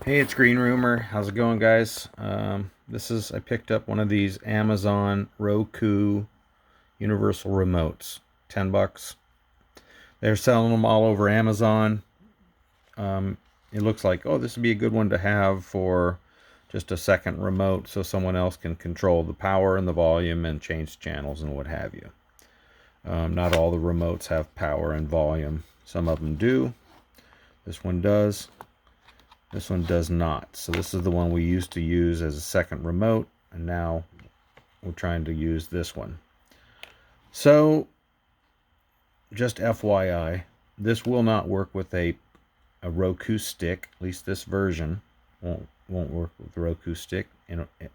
Hey, it's Green Rumor. How's it going, guys? I picked up one of these Amazon Roku universal remotes, $10. They're selling them all over Amazon. Um, it looks like, oh, this would be a good one to have for just a second remote, so someone else can control the power and the volume and change channels and what have you. Not all the remotes have power and volume. Some of them do. This one does. This one does not. So this is the one we used to use as a second remote, and now we're trying to use this one. So just FYI, this will not work with a Roku stick. At least this version won't work with the Roku stick,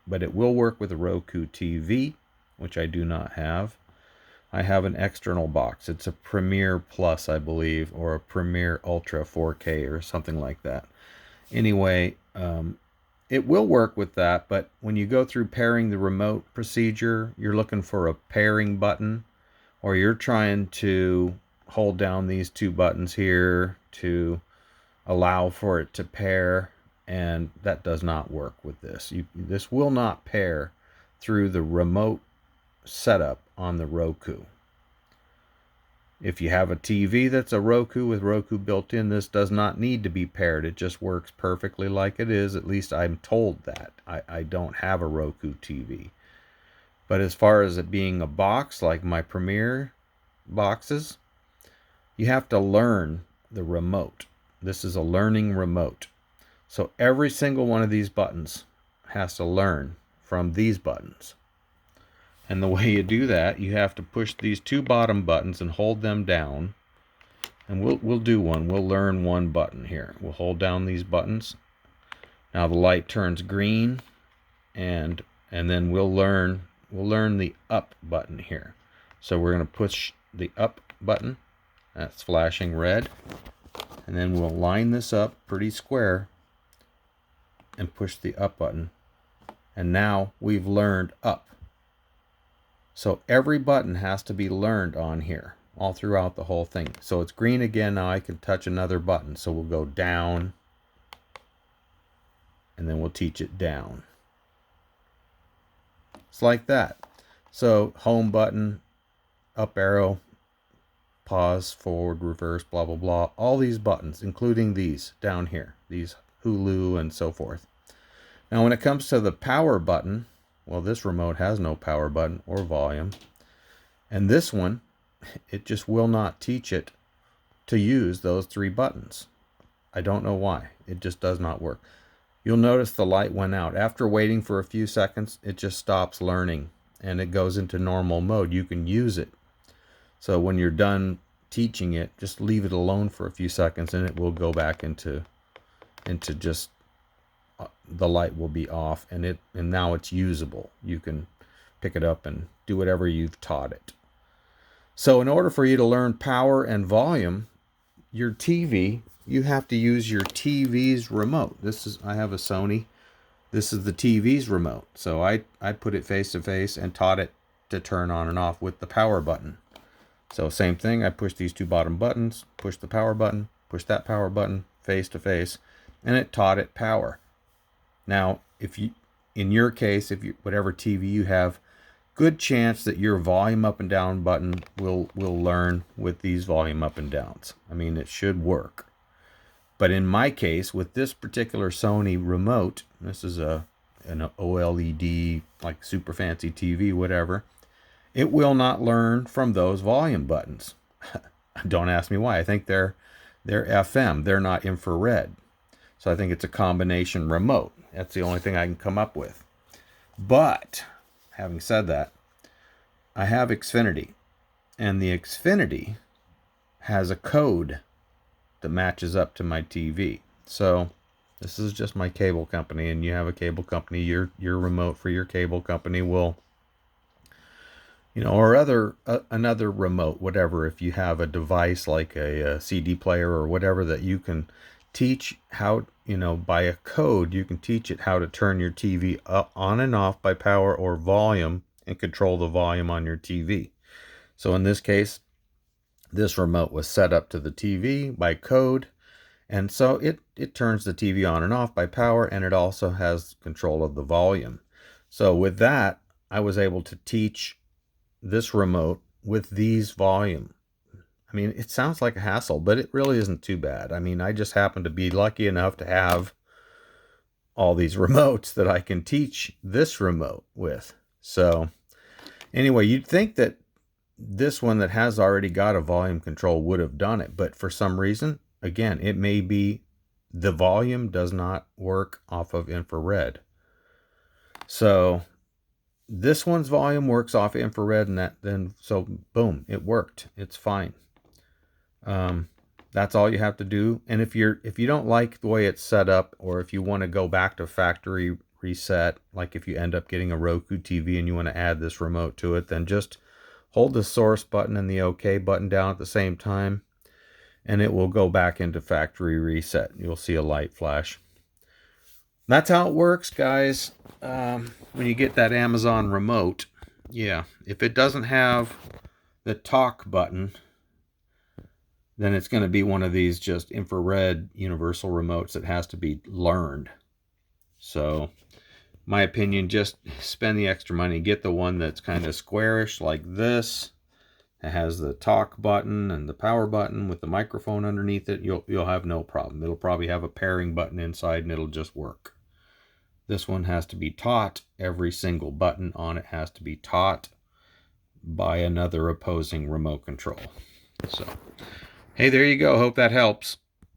but it will work with a Roku TV, which I do not have. I have an external box. It's a Premiere Plus, I believe, or a Premiere Ultra 4K or something like that. Anyway, it will work with that, but when you go through pairing the remote procedure, you're looking for a pairing button, or you're trying to hold down these two buttons here to allow for it to pair, and that does not work with this. This will not pair through the remote setup on the Roku. If you have a TV that's a Roku with Roku built in, this does not need to be paired. It just works perfectly like it is. At least I'm told that. I don't have a Roku TV. But as far as it being a box like my Premiere boxes, you have to learn the remote. This is a learning remote. So every single one of these buttons has to learn from these buttons. And the way you do that, you have to push these two bottom buttons and hold them down. And we'll do one. We'll learn one button here. We'll hold down these buttons. Now the light turns green, and then we'll learn the up button here. So we're going to push the up button. That's flashing red. And then we'll line this up pretty square and push the up button. And now we've learned up. So every button has to be learned on here all throughout the whole thing. So it's green again. Now I can touch another button. So we'll go down, and then we'll teach it down. It's like that. So home button, up arrow, pause, forward, reverse, blah, blah, blah. All these buttons, including these down here, these Hulu and so forth. Now when it comes to the power button, well, this remote has no power button or volume. And this one, it just will not teach it to use those three buttons. I don't know why. It just does not work. You'll notice the light went out. After waiting for a few seconds, it just stops learning and it goes into normal mode. You can use it. So when you're done teaching it, just leave it alone for a few seconds and it will go back into just the light will be off, and now it's usable. You can pick it up and do whatever you've taught it. So in order for you to learn power and volume, your TV, you have to use your TV's remote. I have a Sony. This is the TV's remote. So I put it face to face and taught it to turn on and off with the power button. So same thing, I push these two bottom buttons, push the power button, push that power button face to face, and it taught it power. Now, in your case, whatever TV you have, good chance that your volume up and down button will learn with these volume up and downs. I mean, it should work. But in my case, with this particular Sony remote, this is an OLED, like super fancy TV, whatever, it will not learn from those volume buttons. Don't ask me why. I think they're FM. They're not infrared. So I think it's a combination remote. That's the only thing I can come up with. But, having said that, I have Xfinity. And the Xfinity has a code that matches up to my TV. So, this is just my cable company, and you have a cable company. Your remote for your cable company will, or another remote, whatever. If you have a device like a CD player or whatever that you can teach how, by a code, you can teach it how to turn your TV on and off by power or volume and control the volume on your TV. So in this case, this remote was set up to the TV by code, And so it turns the TV on and off by power, and it also has control of the volume. So with that, I was able to teach this remote with these volume. I mean, it sounds like a hassle, but it really isn't too bad. I mean, I just happen to be lucky enough to have all these remotes that I can teach this remote with. So anyway, you'd think that this one that has already got a volume control would have done it, but for some reason, again, it may be the volume does not work off of infrared. So this one's volume works off infrared, and so boom, it worked. It's fine. That's all you have to do. And if you don't like the way it's set up, or if you want to go back to factory reset, like if you end up getting a Roku TV and you want to add this remote to it, then just hold the source button and the OK button down at the same time, and it will go back into factory reset. You'll see a light flash. That's how it works, guys. When you get that Amazon remote, yeah, if it doesn't have the talk button, then it's going to be one of these just infrared universal remotes that has to be learned. So my opinion, just spend the extra money, get the one that's kind of squarish like this. It has the talk button and the power button with the microphone underneath it. You'll have no problem. It'll probably have a pairing button inside and it'll just work. This one has to be taught. Every single button on it has to be taught by another opposing remote control. So, hey, there you go. Hope that helps.